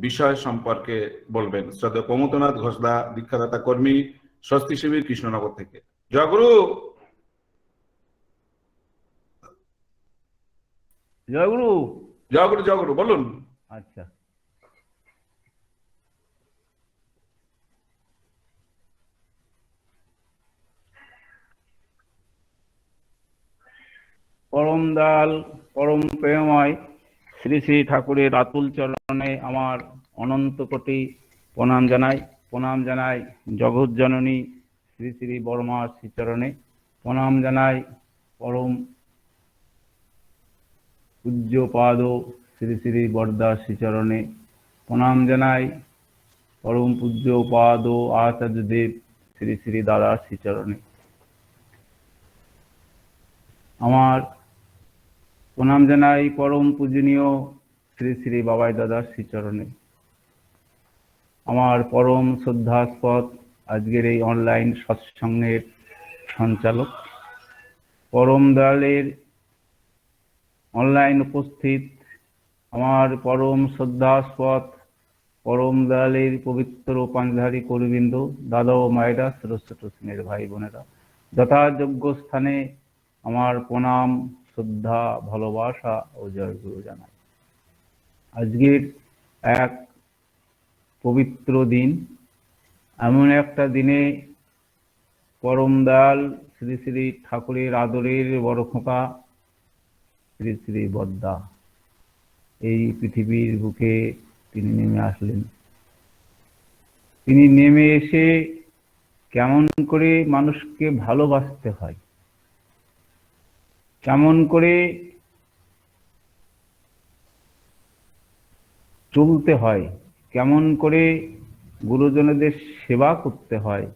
বিষয় সম্পর্কে বলবেন শ্রদ্ধেয় প্রমথনাথ ঘোষদা, দীক্ষাদাতা কর্মী, স্বস্তি শিবির, কৃষ্ণনগর থেকে। জয়গুরু। জয়গুরু। জয়গুরু, জয়গুরু, বলুন। আচ্ছা, পরম দয়াল পরম প্রেমময় শ্রী শ্রী ঠাকুরের আতুল চরণে আমার অনন্ত কোটি প্রণাম জানাই। প্রণাম জানাই জগৎ জননী শ্রী শ্রী বর্মার শ্রীচরণে। প্রণাম জানাই পরম পূজ্য পাদ শ্রী শ্রী বরদার শ্রীচরণে। প্রণাম জানাই পরম পূজ্য পাদ আচার্যদেব শ্রী শ্রী দাদার শ্রীচরণে। আমার প্রণাম জানাই পরম পূজনীয় শ্রী শ্রী বাবাই দাদার শ্রীচরণে। আমার পরম শ্রদ্ধাস্পদ আজকের এই অনলাইন সৎসঙ্গের সঞ্চালক, পরম দয়ালের অনলাইন উপস্থিত আমার পরম শ্রদ্ধাস্পদ পরম দয়ালের পবিত্র পাঞ্জাহারি কর্মীবৃন্দ, দাদা ও মায়েরা, ছোট ছোট স্নেহের ভাই বোনেরা, যথাযোগ্য স্থানে আমার প্রণাম, শ্রদ্ধা, ভালোবাসা ও জয়গুরু জানাই। আজকের এক পবিত্র দিন, এমন একটা দিনে পরম দয়াল শ্রী শ্রী ঠাকুরের আদরের বড় খোকা শ্রী শ্রী বদ্দা এই পৃথিবীর বুকে তিনি নেমে আসলেন। তিনি নেমে এসে কেমন করে মানুষকে ভালোবাসতে হয়, কেমন করে চলতে হয়, কেমন করে গুরুজনদের সেবা করতে হয়,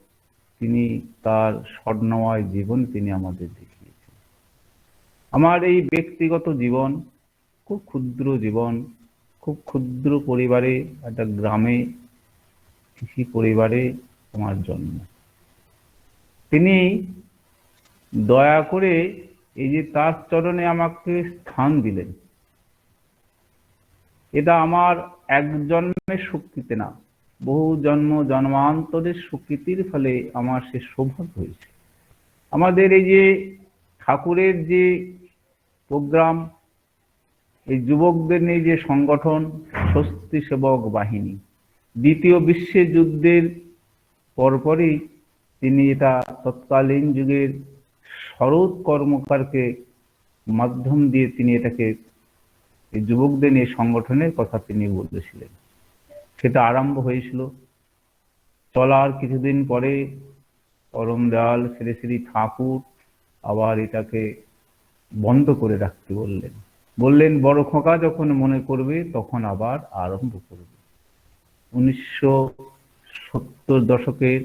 তিনি তার স্বর্ণময় জীবন তিনি আমাদের দেখিয়েছেন। আমার এই ব্যক্তিগত জীবন খুব ক্ষুদ্র জীবন, খুব ক্ষুদ্র পরিবারে, একটা গ্রামে কৃষি পরিবারে আমার জন্ম। তিনি দয়া করে এই যে তার চরণে আমাকে স্থান দিলেন, এটা আমার এক জন্মের স্বীকৃতি না, বহু জন্ম জন্মান্তরের স্বীকৃতির ফলে আমার সে সৌভাগ্য হয়েছে। আমাদের এই যে ঠাকুরের যে প্রোগ্রাম, এই যুবকদের নিয়ে যে সংগঠন স্বস্তি সেবক বাহিনী, দ্বিতীয় বিশ্বযুদ্ধের পরপরই তিনি এটা তৎকালীন যুগের শরৎ কর্মকারকে মাধ্যম দিয়ে তিনি এটাকে এই যুবকদের নিয়ে সংগঠনের কথা তিনি বলেছিলেন। সেটা আরম্ভ হয়েছিল। চলার কিছুদিন পরে পরম দয়াল শ্রী শ্রী ঠাকুর আবার এটাকে বন্ধ করে রাখতে বললেন বড় খোকা যখন মনে করবে তখন আবার আরম্ভ করবে। 1970 দশকের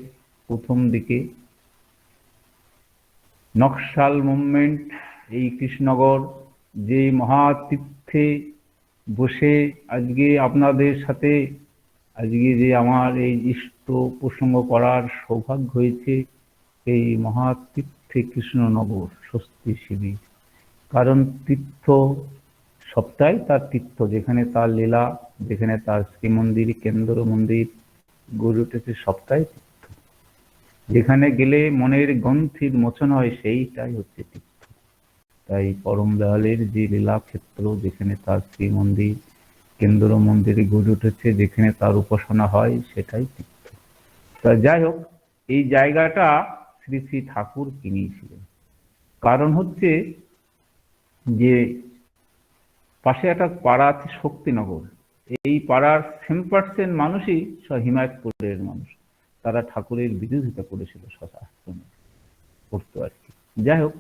প্রথম দিকে নকশাল মুভমেন্ট এই কৃষ্ণনগর যে মহাতীর্থে বসে আজকে আপনাদের সাথে আজকে যে আমার এই ইষ্ট প্রসঙ্গ করার সৌভাগ্য হয়েছে, এই মহাতীর্থে কৃষ্ণনগর স্বস্তি শিবির। কারণ তীর্থ সবটাই তার তীর্থ, যেখানে তার লীলা, যেখানে তার শ্রীমন্দির, কেন্দ্র মন্দির গড়ে উঠেছে, সবটাই তীর্থ। যেখানে গেলে মনের গ্রন্থির মোচন হয় সেইটাই হচ্ছে তীর্থ। তাই পরম দয়ালের যে লীলা ক্ষেত্র, যেখানে তার শ্রীমন্দির, কেন্দ্র মন্দিরে গড়ে উঠেছে, যেখানে তার উপাসনা হয়, সেটাই তীর্থ। তা যাই হোক, এই জায়গাটা শ্রী শ্রী ঠাকুর কিনেছিলেন। কারণ হচ্ছে যে পাশে একটা পাড়া আছে শক্তিনগর, এই পাড়ার 7% মানুষই সব হিমায়তপুরের মানুষ। তারা ঠাকুরের বিরোধিতা করেছিল, শাস্ত্র করতো আর কি। যাই হোক,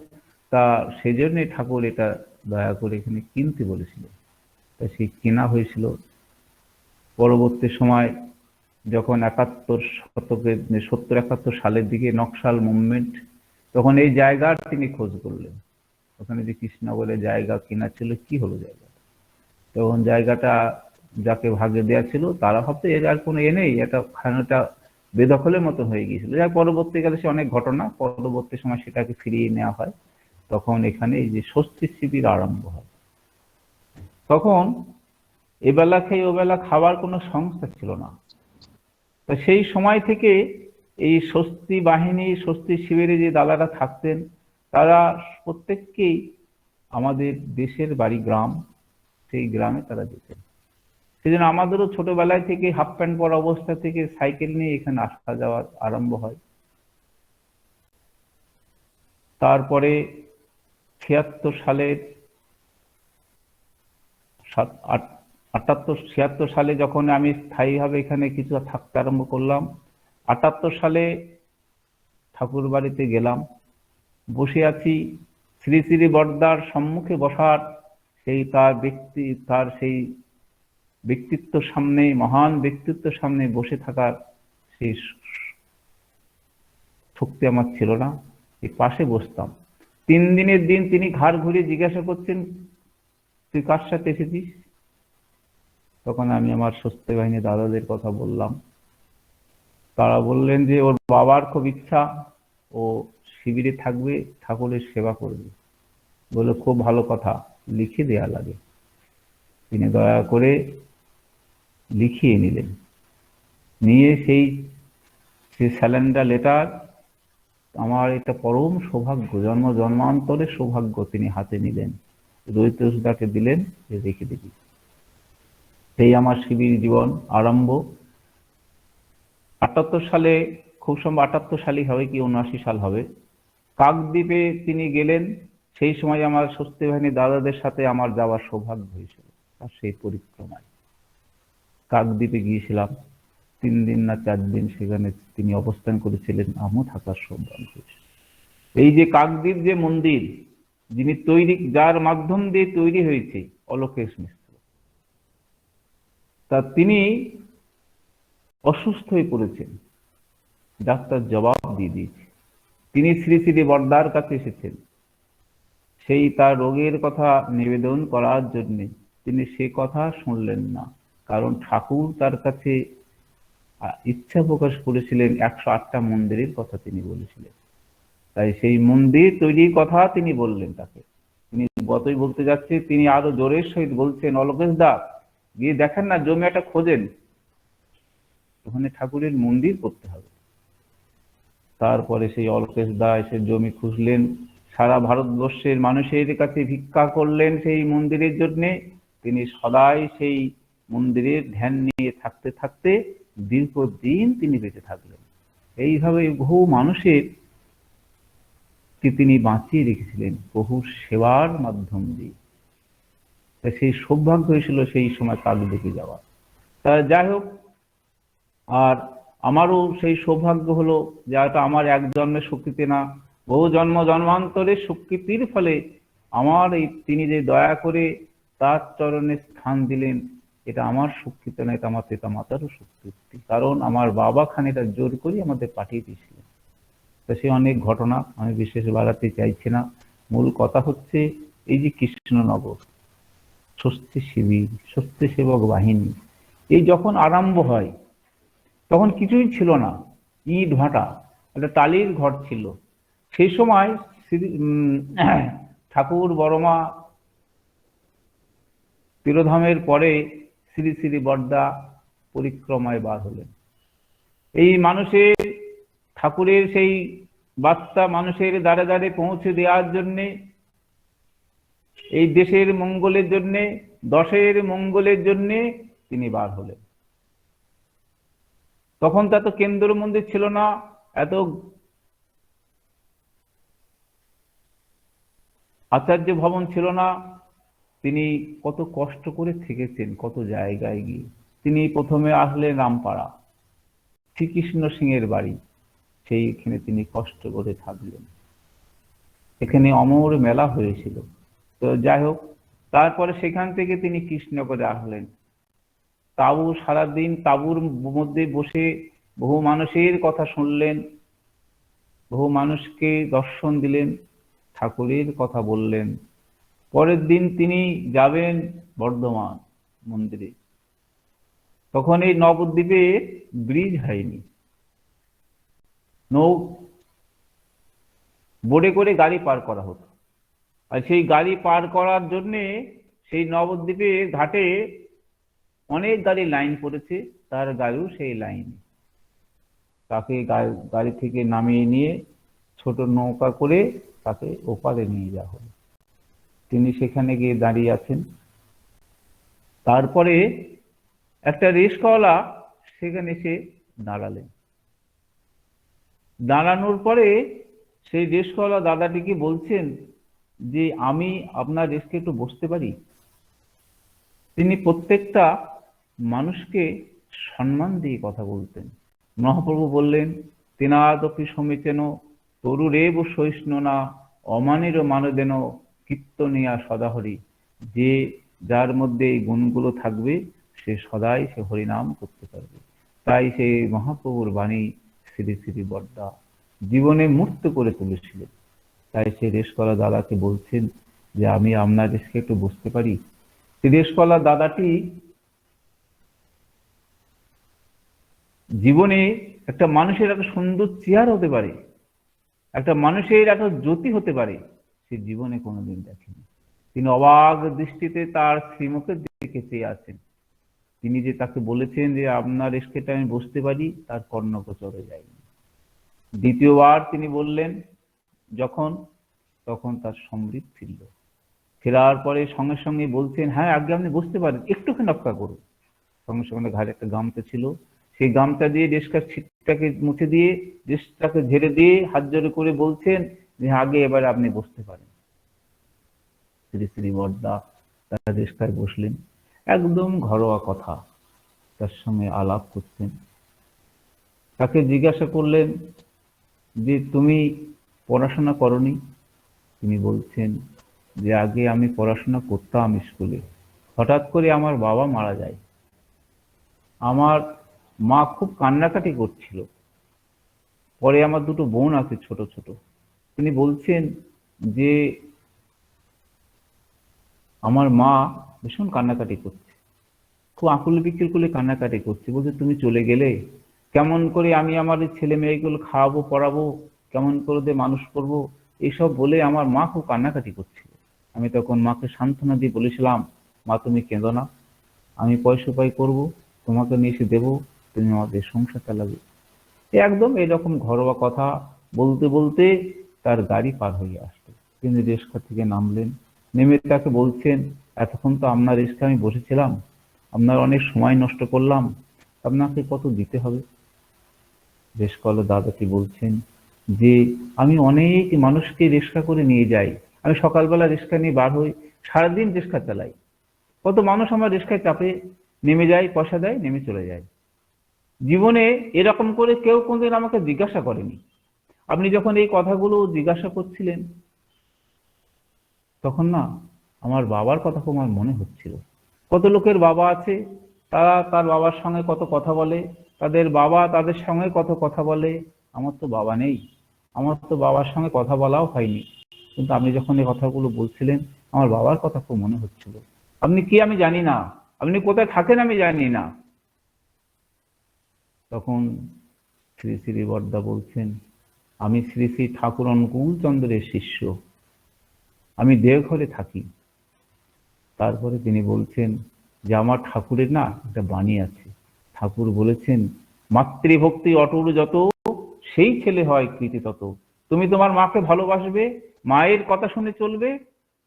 তা সেই জন্যই ঠাকুর এটা দয়া করে এখানে কিনতে বলেছিল। তা সেই কেনা হয়েছিল। পরবর্তী সময় যখন 71 শতকের 70-71 সালের দিকে নকশাল মুভমেন্ট, তখন এই জায়গার তিনি খোঁজ করলেন। ওখানে যে কৃষ্ণনগরে জায়গা কেনা ছিল, কি হলো জায়গা? তখন জায়গাটা যাকে ভাগে দেওয়া ছিল তারা ভাবতো এর আর কোনো নেই, এটা খানাটা বেদখলের মতো হয়ে গিয়েছিল। যাই পরবর্তীকালে সে অনেক ঘটনা, পরবর্তী সময় সেটাকে ফিরিয়ে নেওয়া হয়। তখন এখানে এই যে স্বস্তি শিবির আরম্ভ হয়। তখন এবেলা খেয়ে ওবেলা খাবার কোনো সংস্থা ছিল না। তো সেই সময় থেকে এই স্বস্তি বাহিনী, স্বস্তি শিবিরে যে দাদারা থাকতেন, তারা প্রত্যেককেই আমাদের দেশের বাড়ি গ্রাম, সেই গ্রামে তারা যেতেন। সেই জন্য আমাদেরও ছোটবেলায় থেকে হাফ প্যান্ট পরা অবস্থা থেকে সাইকেল নিয়ে এখানে আসা যাওয়া আরম্ভ হয়। তারপরে ৭৬ সালের ৭৮-৭৬ সালে যখন আমি স্থায়ীভাবে এখানে কিছু থাকতে আরম্ভ করলাম, ৭৮ সালে ঠাকুর বাড়িতে গেলাম, বসে আছি, শ্রী শ্রী বড়দার সম্মুখে বসার সেই তার সেই ব্যক্তিত্বের সামনে, মহান ব্যক্তিত্বের সামনে বসে থাকার সেই শক্তি আমার ছিল না। এই পাশে বসতাম, ৩ দিনের দিন তিনি ঘাড় ঘুরিয়ে জিজ্ঞাসা করছেন, তুই কার সাথে এসেছিস? তখন আমি আমার স্বস্তি বাহিনী দাদাদের কথা বললাম। তারা বললেন যে ওর বাবার খুব ইচ্ছা, ও শিবিরে থাকবে, ঠাকুরের সেবা করবে। বলে খুব ভালো কথা, লিখে দেয়া লাগে। তিনি দয়া করে লিখিয়ে নিলেন, নিয়ে সেই স্যালেন্ডার লেটার, আমার এটা পরম সৌভাগ্য, জন্মান্তরের সৌভাগ্য, তিনি হাতে নিলেন, রোহিতদাকে দিলেন, রেখে দিবি। সেই আমার শিবির জীবন আরম্ভ। ৭৮ সালে, খুব সম্ভব ৭৮ সালই হবে কি ৭৯ সাল হবে, কাকদ্বীপে তিনি গেলেন। সেই সময় আমার স্বস্তি বাহিনী দাদাদের সাথে আমার যাওয়ার সৌভাগ্য হয়েছিল। আর সেই পরিক্রমায় কাকদ্বীপে গিয়েছিলাম, ৩ দিন না ৪ দিন সেখানে তিনি অবস্থান করেছিলেন, আমিও থাকার সৌভাগ্য হয়েছিল। এই যে কাকদ্বীপ যে মন্দির, যিনি তৈরি, যার মাধ্যম দিয়ে তৈরি হয়েছে অলোকেশ মিশ্র, তা তিনি অসুস্থ হয়ে পড়েছেন, ডাক্তার জবাব দিয়ে দিয়েছে। তিনি শ্রী শ্রী বড়দার কাছে এসেছেন, সেই তার রোগের কথা নিবেদন করার জন্য। তিনি সে কথা শুনলেন না, কারণ ঠাকুর তার কাছে ইচ্ছা প্রকাশ করেছিলেন, ১০৮টা মন্দিরের কথা তিনি বলেছিলেন। তাই সেই মন্দির তৈরির কথা তিনি বললেন তাকে। তিনি যতই বলতে যাচ্ছে, তিনি আরো জোরের সহিত বলছেন, অলোকেশ দা, গিয়ে দেখেন না, জমি একটা খোঁজেন, ওখানে ঠাকুরের মন্দির করতে হবে। তারপরে সেই অলোকেশ দা এসে জমি খুঁজলেন, সারা ভারতবর্ষের মানুষের কাছে ভিক্ষা করলেন সেই মন্দিরের জন্য। তিনি সদাই সেই মন্দিরের ধ্যান নিয়ে থাকতে থাকতে দীর্ঘদিন তিনি বেঁচে থাকলেন। এইভাবে বহু মানুষের তিনি বাঁচিয়ে রেখেছিলেন বহু সেবার মাধ্যম দিয়ে। সেই সৌভাগ্য হয়েছিল সেই সময় কাকদ্বীপে যাওয়া। তা যাই হোক, আর আমারও সেই সৌভাগ্য হলো, যেটা আমার এক জন্মের শক্তিতে না, বহু জন্মান্তরের স্বীকৃতির ফলে আমার এই তিনি যে দয়া করে তার চরণে স্থান দিলেন, এটা আমার স্বীকৃতি না, এটা আমার পিতা মাতারও স্বীকৃতি। কারণ আমার বাবা খানিকটা জোর করে আমাদের পাঠিয়ে দিয়েছিলেন। তো সে অনেক ঘটনা আমি বিশেষ বাড়াতে চাইছি না। মূল কথা হচ্ছে এই যে কৃষ্ণনগর স্বস্তি শিবির, স্বস্তি সেবক বাহিনী, এই যখন আরম্ভ হয় তখন কিছুই ছিল না, ইট ভাটা, একটা টালির ঘর ছিল। সেই সময় ঠাকুর বড়মা তিরোধামের পরে শ্রী শ্রী বড়দা পরিক্রমায় বার হলেন। এই মানুষের, ঠাকুরের সেই বার্তা মানুষের দ্বারে দ্বারে পৌঁছে দেওয়ার জন্যে, এই দেশের মঙ্গলের জন্যে, দশের মঙ্গলের জন্যে তিনি বার হলেন। তখন তো এত কেন্দ্র মন্দির ছিল না, এত আচার্য ভবন ছিল না। তিনি কত কষ্ট করে থেকেছেন কত জায়গায় গিয়ে। তিনি প্রথমে আসলেন রামপাড়া, শ্রীকৃষ্ণ সিংহের বাড়ি, সেইখানে তিনি কষ্ট করে থাকলেন। এখানে অমর মেলা হয়েছিল। তো যাই হোক, তারপরে সেখান থেকে তিনি কৃষ্ণনগরে আসলেন। তাবু, সারাদিন তাবুর মধ্যে বসে বহু মানুষের কথা শুনলেন, বহু মানুষকে দর্শন দিলেন, ঠাকুরের কথা বললেন। পরের দিন তিনি যাবেন বর্ধমান মন্দিরে। তখন এই নবদ্বীপে ব্রিজ হয়নি, বোটে করে গাড়ি পার করা হতো। আর সেই গাড়ি পার করার জন্যে সেই নবদ্বীপে ঘাটে অনেক গাড়ি লাইন পড়েছে, তার গাড়িও সেই লাইন। তাকে গাড়ি থেকে নামিয়ে নিয়ে ছোট নৌকা করে তাকে ওপারে নিয়ে যাওয়া হলো। তিনি সেখানে গিয়ে দাঁড়িয়ে আছেন। তারপরে একটা রিকশাওয়ালা সেখানে এসে দাঁড়ালেন। দাঁড়ানোর পরে সেই রিকশাওয়ালা দাদাটিকে বলছেন যে আমি আপনার রিকশায় একটু বসতে পারি। তিনি প্রত্যেকটা মানুষকে সম্মান দিয়ে কথা বলতেন। মহাপ্রভু বললেন, তেনাদপি সমিচেন তরুরেব সহিষ্ণুনা অমানের মানদেন কীর্তনিয়া সদাহরি। যে যার মধ্যে এই গুণগুলো থাকবে সে সদাই সে হরিনাম করতে পারবে। তাই সেই মহাপ্রভুর বাণী শ্রী শ্রী বরদা জীবনে মূর্ত করে তুলেছিলেন। তাই সেই রেশকলা দাদাকে বলছেন যে আমি আপনার দেশকে একটু বুঝতে পারি। রেশকলা দাদাটি জীবনে একটা মানুষের একটা সুন্দর চেয়ার হতে পারে, একটা মানুষের একটা জ্যোতি হতে পারে, সে জীবনে কোনোদিন দেখেনি। তিনি অবাক দৃষ্টিতে তার শ্রীমুখের দিকে চেয়ে আছেন। তিনি যে তাকে বলেছেন যে আপনার রেশকেটা আমি বসতে পারি, তার কর্ণগোচরে যায়নি। দ্বিতীয়বার তিনি বললেন যখন, তখন তার সমৃদ্ধ ফিরল। ফেরার পরে সঙ্গে সঙ্গে বলছেন, হ্যাঁ আগে আপনি বসতে পারেন, একটুখানি অপেক্ষা করুন। সঙ্গে সঙ্গে ঘাড়ে একটা গামছা ছিল, সেই গামছা দিয়ে রেশকার ছিটটাকে মুছে দিয়ে রেশটাকে ঝেড়ে দিয়ে হাত জোড়ে করে বলছেন যে আগে এবারে আপনি বসতে পারেন। শ্রী শ্রী বরদা তার রেশকায় বসলেন। একদম ঘরোয়া কথা তার সঙ্গে আলাপ করতেন। তাকে জিজ্ঞাসা করলেন যে তুমি পড়াশোনা করনি? তিনি বলছেন যে আগে আমি পড়াশোনা করতাম স্কুলে, হঠাৎ করে আমার বাবা মারা যায়। আমার মা খুব কান্নাকাটি করছিল। পরে আমার দুটো বোন আছে ছোট ছোট। তিনি বলছেন যে আমার মা ভীষণ কান্নাকাটি করছে, খুব আকুল বিকুল করে কান্নাকাটি করছে। বলছে তুমি চলে গেলে কেমন করে আমি আমার ছেলে মেয়েগুলো খাওয়াবো পড়াবো, কেমন করে ওদের মানুষ করবো, এইসব বলে আমার মা খুব কান্নাকাটি করছিল। আমি তখন মাকে সান্ত্বনা দিয়ে বলেছিলাম, মা তুমি কেঁদো না, আমি পয়সা উপায় করবো, তোমাকে নিয়ে এসে দেবো, তুমি আমাদের সংসার চালাবে। একদম এরকম ঘরোয়া কথা বলতে বলতে তার গাড়ি পার হয়ে আসলো। তিনি রিক্সা থেকে নামলেন, নেমে তাকে বলছেন, এতক্ষণ তো আপনার রিক্সা আমি বসেছিলাম, আপনার অনেক সময় নষ্ট করলাম, আপনাকে কত দিতে হবে? রিক্সাওয়ালা দাদাটি বলছেন যে আমি অনেক মানুষকে রিক্সা করে নিয়ে যাই, আমি সকালবেলা রিক্সা নিয়ে বার হই, সারাদিন রিক্সা চালাই, কত মানুষ আমার রিক্সায় চাপে নেমে যায়, পয়সা দেয়, নেমে চলে যায়। জীবনে এরকম করে কেউ কোনদিন আমাকে জিজ্ঞাসা করেনি। আপনি যখন এই কথাগুলো জিজ্ঞাসা করছিলেন তখন না আমার বাবার কথা খুব আমার মনে হচ্ছিল। কত লোকের বাবা আছে, তারা তার বাবার সঙ্গে কত কথা বলে, তাদের বাবা তাদের সঙ্গে কত কথা বলে। আমার তো বাবা নেই, আমার তো বাবার সঙ্গে কথা বলাও হয়নি, কিন্তু আপনি যখন এই কথাগুলো বলছিলেন আমার বাবার কথা খুব মনে হচ্ছিল। আপনি কি আমি জানি না, আপনি কোথায় থাকেন আমি জানি না। তখন শ্রী শ্রী বরদা বলছেন, আমি শ্রী শ্রী ঠাকুর অনুকূল চন্দ্রের শিষ্য, আমি দেওঘরে থাকি। তারপরে তিনি বলছেন যে আমার ঠাকুরের না একটা বাণী আছে। ঠাকুর বলেছেন, মাতৃভক্তি অটুট যত, সেই ছেলে হয় কৃতি তত। তুমি তোমার মাকে ভালোবাসবে, মায়ের কথা শুনে চলবে,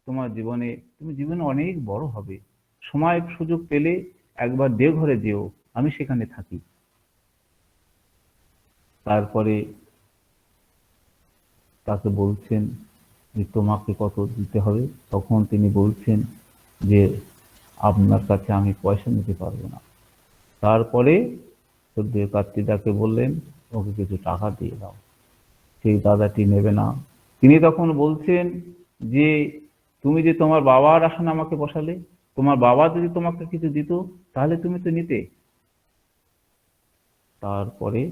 তোমার জীবনে তুমি জীবনে অনেক বড় হবে। সময় সুযোগ পেলে একবার দেওঘরে যেও, আমি সেখানে থাকি। তারপরে তাকে বলছেন যে তোমাকে কত দিতে হবে? তখন তিনি বলছেন যে আপনার কাছে আমি পয়সা নিতে পারবো না। তারপরে সদ্যের কার্তিদাকে বললেন ওকে কিছু টাকা দিয়ে দাও। সেই দাদাটি নেবে না। তিনি তখন বলছেন যে তুমি যে তোমার বাবার আসনে আমাকে বসালে, তোমার বাবা যদি তোমাকে কিছু দিত তাহলে তুমি তো নিতে। তারপরে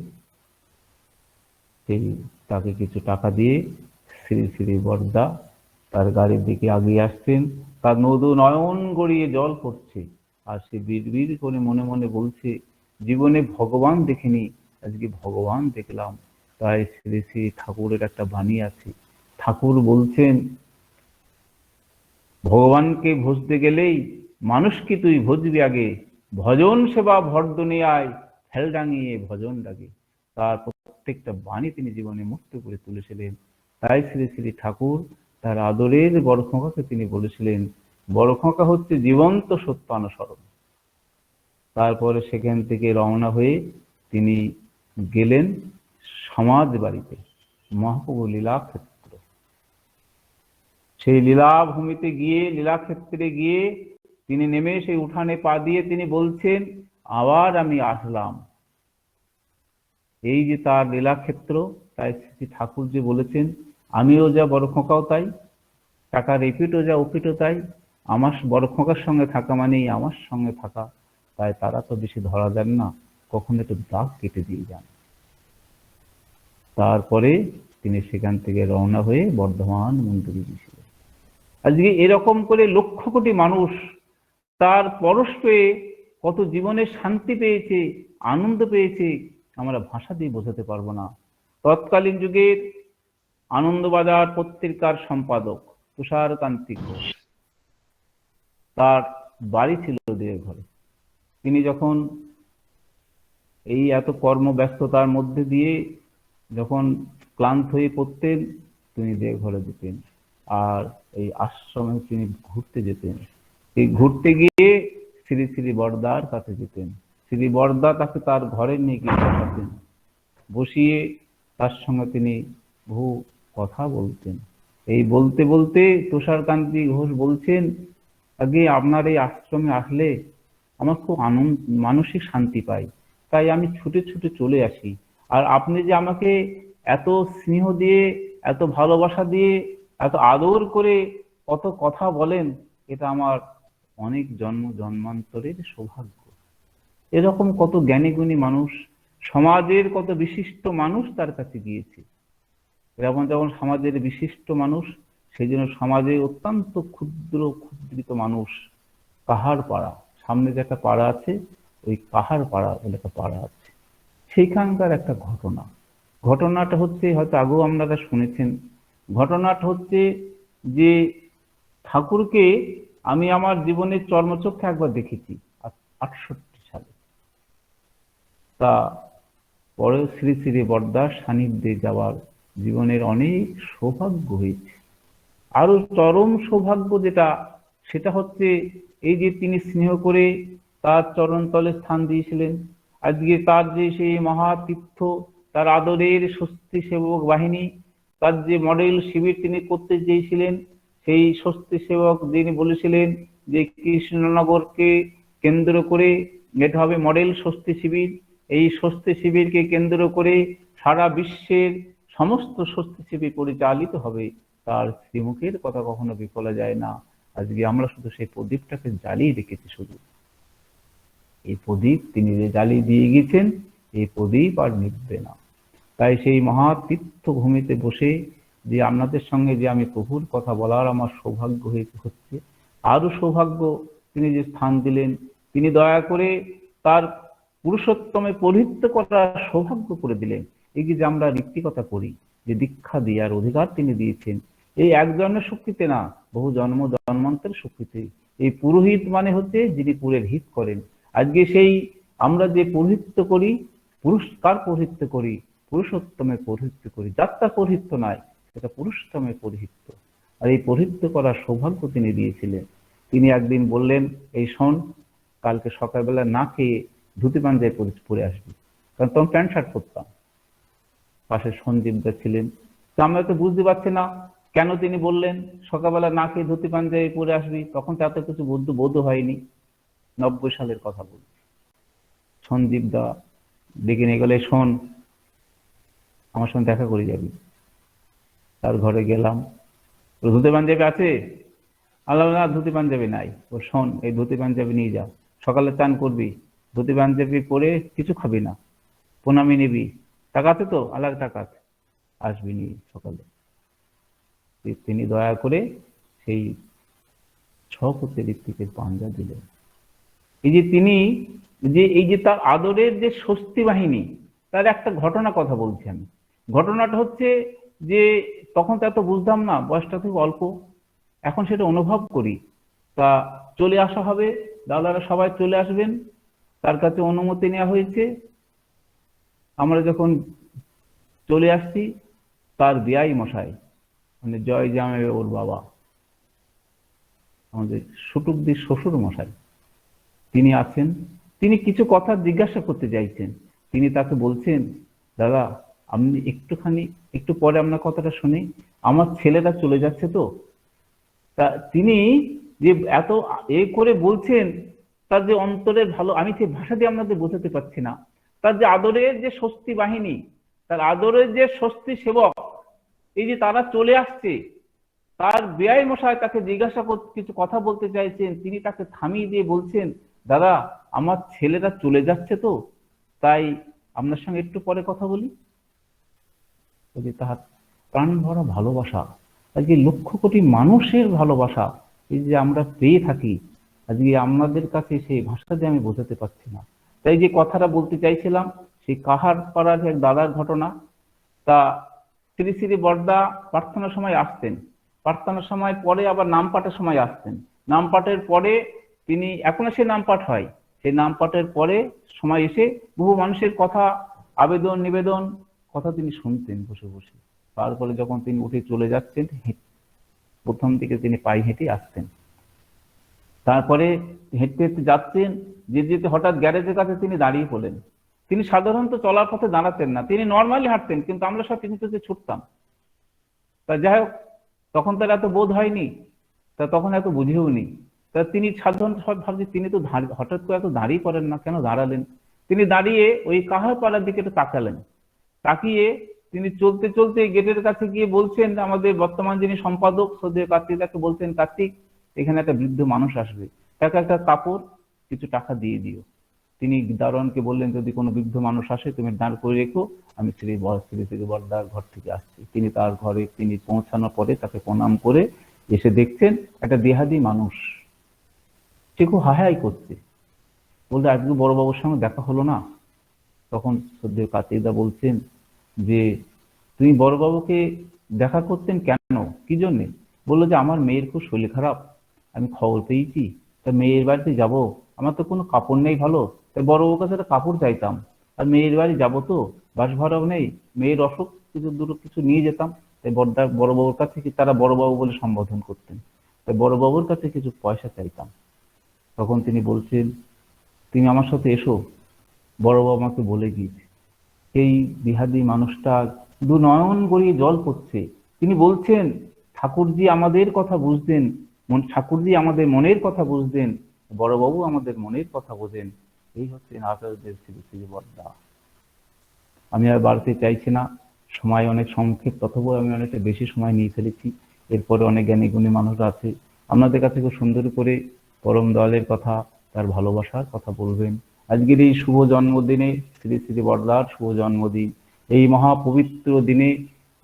সেই তাকে কিছু টাকা দিয়ে শ্রী শ্রী বরদা তার গাড়ির দিকে এগিয়ে আসছেন। তার নদু নয়ন গড়িয়ে জল পড়ছে, আর সে বিড়বিড় করে মনে মনে বলছে, জীবনে ভগবান দেখিনি, আজকে ভগবান দেখলাম। তাই শ্রী শ্রী ঠাকুরের একটা বাণী আছে। ঠাকুর বলছেন, ভগবানকে ভজতে গেলেই মানুষকে তুই ভজবি আগে, ভজন সেবা ভর দুনিয়ায় ফেল ডাঙিয়ে ভজন ডাকে। তার প্রত্যেকটা বাণী তিনি জীবনে মুক্ত করে তুলেছিলেন। তাই শ্রী শ্রী ঠাকুর তার আদরের বড় খোকাকে তিনি বলেছিলেন, বড় খোকা হচ্ছে জীবন্ত সত্যানুসরণ। তারপরে সেখান থেকে রওনা হয়ে তিনি গেলেন সমাজ বাড়িতে, মহাপ্রভু লীলাক্ষেত্র। সেই লীলাভূমিতে গিয়ে, লীলাক্ষেত্রে গিয়ে তিনি নেমে সেই উঠানে পা দিয়ে তিনি বলছেন, আবার আমি আসলাম। এই যে তার লীলাক্ষেত্র, তাই শ্রী ঠাকুর যে বলেছেন, আমিও যা বড় খোকাও তাই, টাকার এপিটও যা ওপিটও তাই, আমার বড় খোকার সঙ্গে থাকা মানেই আমার সঙ্গে থাকা। তাই তারা তো বেশি ধরা দেন না, কখনো একটু দাগ কেটে দিয়ে যান। তারপরে তিনি সেখান থেকে রওনা হয়ে বর্ধমান মন্দিরে গিয়েছিলেন। আজকে এরকম করে লক্ষ কোটি মানুষ তার পরশ পেয়ে কত জীবনে শান্তি পেয়েছে, আনন্দ পেয়েছে, আমরা ভাষা দিয়ে বোঝাতে পারবো না। তৎকালীন যুগের আনন্দবাজার পত্রিকার সম্পাদক তুষারকান্তি ঘোষ, তার বাড়ি ছিল দেওঘরে। তিনি যখন এই এত কর্মব্যস্ততার মধ্যে দিয়ে যখন ক্লান্ত হয়ে পড়তেন, তিনি দেওঘরে যেতেন। আর এই আশ্রমে তিনি ঘুরতে যেতেন। এই ঘুরতে গিয়ে শ্রী শ্রী বরদার কাছে যেতেন। শ্রী বরদা তাকে তার ঘরে নিয়ে গিয়ে বসাতেন, বসিয়ে তার সঙ্গে তিনি বহু কথা বলতেন। এই বলতে বলতে তুষারকান্তি ঘোষ বলছেন, আগে আপনার এই আশ্রমে আসলে আমার খুব আনন্দ, মানসিক শান্তি পাই, তাই আমি ছুটে ছুটে চলে আসি। আর আপনি যে আমাকে এত স্নেহ দিয়ে, এত ভালোবাসা দিয়ে, এত আদর করে কত কথা বলেন, এটা আমার অনেক জন্ম জন্মান্তরের সৌভাগ্য। এরকম কত জ্ঞানী গুণী মানুষ, সমাজের কত বিশিষ্ট মানুষ তার কাছে গিয়েছে। যেমন যেমন সমাজের বিশিষ্ট মানুষ, সেই জন্য সমাজে অত্যন্ত ক্ষুদ্র ক্ষুদ্রিত মানুষ, কাহার পাড়া, সামনে যে একটা পাড়া আছে, ওই কাহার পাড়া বলে একটা পাড়া আছে, সেইখানকার একটা ঘটনা। ঘটনাটা হচ্ছে, হয়তো আগেও আপনারা শুনেছেন, ঘটনাটা হচ্ছে যে ঠাকুরকে আমি আমার জীবনের চর্মচক্ষে একবার দেখেছি 68 সালে। তা পরে শ্রী শ্রী বরদার সান্নিধ্যে যাওয়ার জীবনের অনেক সৌভাগ্য হয়েছে। আরো চরম সৌভাগ্য যেটা, সেটা হচ্ছে এই যে তিনি স্নেহ করে তার চরণতলে স্থান দিয়েছিলেন। আজকে তার যে সেই মহাতীর্থ, তার আদরের স্বস্তি সেবক বাহিনী, তার যে মডেল শিবির তিনি করতে চেয়েছিলেন, সেই স্বস্তি সেবক যিনি বলেছিলেন যে কৃষ্ণনগরকে কেন্দ্র করে এটা হবে মডেল স্বস্তি শিবির, এই স্বস্তি শিবিরকে কেন্দ্র করে সারা বিশ্বের সমস্ত স্বস্তি শিবির পরিচালিত হবে, তার শ্রীমুখের কথা কখনো বিফলে যায় না। আজকে আমরা শুধু সেই প্রদীপটাকে জ্বালিয়ে রেখেছি। শুধু এই প্রদীপ তিনি যে জ্বালিয়ে দিয়ে গেছেন, এই প্রদীপ আর নিভবে না। তাই সেই মহাতীর্থ ভূমিতে বসে যে আপনাদের সঙ্গে যে আমি প্রভুর কথা বলার আমার সৌভাগ্য হচ্ছে, আরো সৌভাগ্য তিনি যে স্থান দিলেন, তিনি দয়া করে তার পুরুষোত্তমে পরিহিত করার সৌভাগ্য করে দিলেন। এই যে আমরা ঋত্বিকতা করি, যে দীক্ষা দেওয়ার অধিকার তিনি দিয়েছেন, এই এক জন্মের শক্তিতে না, বহু জন্ম জন্মান্তের শক্তিতে। এই পুরোহিত মানে হচ্ছে যিনি পুরের হিত করেন। আজকে সেই আমরা যে পৌরহিত্য করি, কার পৌরহিত্য করি? পুরুষোত্তমে পৌরহিত্য করি। যাত্রা পৌরহিত্য নয়, সেটা পুরুষোত্তমে পৌরহিত্য। আর এই পৌরহিত্য করার সৌভাগ্য তিনি দিয়েছিলেন। তিনি একদিন বললেন, এই শোন, কালকে সকালবেলা না খেয়ে ধুতি পাঞ্জাবি পরে আসবি। কারণ তখন প্যান্ট শার্ট পরতাম। পাশে সঞ্জীবদা ছিলেন। তো আমরা তো বুঝতে পারছি না কেন তিনি বললেন সকালবেলা না খেয়ে ধুতি পাঞ্জাবি পরে আসবি। তখন তো এত কিছু বোধ হয়নি। 90 সালের কথা বলছি। সঞ্জীবদা ডেকে নিয়ে গেলে, শোন, আমার সঙ্গে দেখা করে যাবি। তার ঘরে গেলাম। ধুতি পাঞ্জাবি আছে? আল্লাহ, না ধুতি পাঞ্জাবি নাই। ও শোন, এই ধুতি পাঞ্জাবি নিয়ে যা, সকালে চান করবি, ধুতি পাঞ্জাবি পরে কিছু খাবি না, প্রণামী নিবি, টাকা আছে তো? আলাদা টাকা আছে, আসবি নিয়ে সকালে। তিনি দয়া করে সেই 6 কোটি ঋত্বিকের পাঞ্জা দিলেন। এই যে তিনি এই যে তার আদরের যে স্বস্তি বাহিনী, তার একটা ঘটনা কথা বলছি আমি। ঘটনাটা হচ্ছে যে তখন তো এত বুঝতাম না, বয়সটা খুব অল্প, এখন সেটা অনুভব করি। তা চলে আসা হবে, দাদারা সবাই চলে আসবেন, তার কাছে অনুমতি নেওয়া হয়েছে। আমরা যখন চলে আসছি, তার বিয়াই মশাই মানে জয় জামে ওর বাবা, আমাদের সুটুকদির শ্বশুর মশাই, তিনি আছেন। তিনি কিছু কথা জিজ্ঞাসা করতে চাইছেন। তিনি তাকে বলছেন, দাদা আপনি একটুখানি, একটু পরে আপনার কথাটা শুনি, আমার ছেলেটা চলে যাচ্ছে তো। তা তিনি যে এত এ করে বলছেন, তার যে অন্তরের ভালো, আমি সেই ভাষা দিয়ে আপনাদের বোঝাতে পারছি না। তার যে আদরের যে স্বস্তি বাহিনী, তার আদরের যে স্বস্তি সেবক, এই যে তারা চলে আসছে, তার বেয়াই মশাই তাকে জিজ্ঞাসা কিছু কথা বলতে চাইছেন, তিনি তাকে থামিয়ে দিয়ে বলছেন, দাদা আমার ছেলেটা চলে যাচ্ছে তো, তাই আপনার সঙ্গে একটু পরে কথা বলি। যে তাহার প্রাণ ভরা ভালোবাসা, আজকে লক্ষ কোটি মানুষের ভালোবাসা এই যে আমরা পেয়ে থাকি, আজকে আপনাদের কাছে সেই ভাষা দিয়ে আমি বোঝাতে পারছি না। তাই যে কথাটা বলতে চাইছিলাম, সেই কাহার পাড়ার এক দাদার ঘটনা। তা শ্রী শ্রী বড়দা প্রার্থনার সময় আসতেন, প্রার্থনার সময় পরে আবার নাম পাঠের সময় আসতেন। নাম পাঠের পরে তিনি, এখনো সে নাম পাঠ হয়, সেই নাম পাঠের পরে সময় এসে বহু মানুষের কথা, আবেদন নিবেদন কথা তিনি শুনতেন বসে বসে। তারপরে যখন তিনি উঠে চলে যাচ্ছেন, প্রথম দিকে তিনি পায়ে হেঁটে আসতেন, তারপরে হেঁটে হেঁটে যাচ্ছেন, যেতে যেতে হঠাৎ গ্যারেজের কাছে তিনি দাঁড়িয়ে পড়লেন। তিনি সাধারণত চলার পথে দাঁড়াতেন না, তিনি নর্মালি হাঁটতেন, কিন্তু আমরা সব পিছু পিছু ছুটতাম। তা যাই হোক, তখন তার এত বোধ হয়নি, তা তখন এত বুঝেও নি। তা তিনি সাধারণত সব ভাবছে তিনি তো হঠাৎ করে এত দাঁড়িয়ে পড়েন না, কেন দাঁড়ালেন? তিনি দাঁড়িয়ে ওই কাহার পাড়ার দিকে একটু তাকালেন, তাকিয়ে তিনি চলতে চলতে গেটের কাছে গিয়ে বলছেন, আমাদের বর্তমান যিনি সম্পাদক শ্রদ্ধেয় কার্তিক দাকে বলছেন, কার্তিক এখানে একটা বৃদ্ধ মানুষ আসবে, তাকে একটা কাপড় কিছু টাকা দিয়ে দিও। তিনি দারোয়ানকে বললেন, যদি কোনো বৃদ্ধ মানুষ আসে তুমি দাঁড় করে রেখো, আমি শ্রী শ্রী বড়দার ঘর থেকে আসছি। তিনি তার ঘরে তিনি পৌঁছানোর পরে তাকে প্রণাম করে এসে দেখছেন একটা দেহাদি মানুষ, সে খুব হাহাই করছে, বলতে আজকে বড়বাবুর সঙ্গে দেখা হলো না। তখন শ্রদ্ধেয় কার্তিকদা বলছেন যে, তুমি বড়বাবুকে দেখা করতেন কেন, কি জন্যে? বললো যে আমার মেয়ের খুব শরীর খারাপ, আমি খবর পেয়েছি, তা মেয়ের বাড়িতে যাব, আমার তো কোনো কাপড় নেই ভালো, তাই বড়বাবুর কাছে একটা কাপড় চাইতাম, আর মেয়ের বাড়ি যাবো তো, বাস ভাড়াও নেই, মেয়ের অসুখ, কিছু দুটো কিছু নিয়ে যেতাম। তাই বড়বাবুর কাছে, কি তারা বড়বাবু বলে সম্বোধন করতেন, তাই বড়বাবুর কাছে কিছু পয়সা চাইতাম। তখন তিনি বলছেন, তুমি আমার সাথে এসো, বড়বাবু আমাকে বলে গিয়েছে। সেই বিহাদি মানুষটা দু নয়ন গড়িয়ে জল পড়ছে। তিনি বলছেন, ঠাকুরজি আমাদের কথা বুঝতেন, ঠাকুরজি আমাদের মনের কথা বুঝতেন, বড়বাবু আমাদের মনের কথা বোঝেন। এই হচ্ছে আচার্যদের শ্রী শ্রী বড়দা। আমি আর বাড়তে চাইছি না, সময় অনেক সংক্ষেপ, তথাপি আমি অনেকটা বেশি সময় নিয়ে ফেলেছি। এরপরে অনেক জ্ঞানী গুণী মানুষ আছে, আপনাদের কাছে খুব সুন্দর করে পরম দয়ালের কথা, তার ভালোবাসার কথা বলবেন। আজকের এই শুভ জন্মদিনে, শ্রী শ্রী বড়দার শুভ জন্মদিন, এই মহাপবিত্র দিনে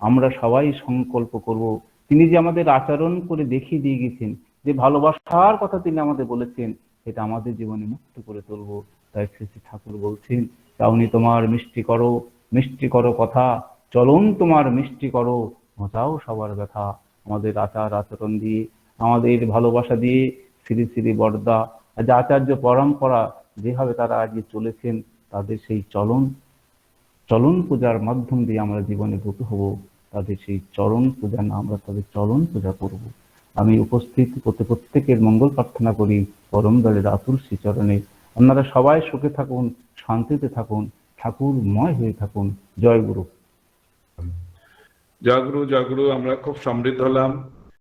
আমরা সবাই সংকল্প করব, তিনি যে আমাদের আচরণ করে দেখিয়ে দিয়ে গেছেন, যে ভালোবাসার কথা তিনি আমাদের বলেছেন, এটা আমাদের জীবনে মুক্ত করে তুলব। তাই শ্রী শ্রী ঠাকুর বলছেন, চাউনি তোমার মিষ্টি করো কথা, চলন তোমার মিষ্টি করো, ঘোচাও সবার ব্যথা। আমাদের আচার আচরণ দিয়ে, আমাদের ভালোবাসা দিয়ে শ্রী শ্রী বড়দা, আজ আচার্য পরম্পরা যেভাবে তারা আজকে চলেছেন, তাদের সেই চলন পূজার মাধ্যম দিয়ে আমরা জীবনে ব্রত হব, তাদের সেই চরণ পূজা না, আমরা তাদের চলন পূজা করব। আমি উপস্থিত প্রত্যেকের মঙ্গল প্রার্থনা করি পরম দয়ালের আতুল শ্রীচরণে। আপনারা সবাই সুখে থাকুন, শান্তিতে থাকুন, ঠাকুরময় হয়ে থাকুন। জয় গুরু। জয় গুরু, জয় গুরু। আমরা খুব সমৃদ্ধ হলাম।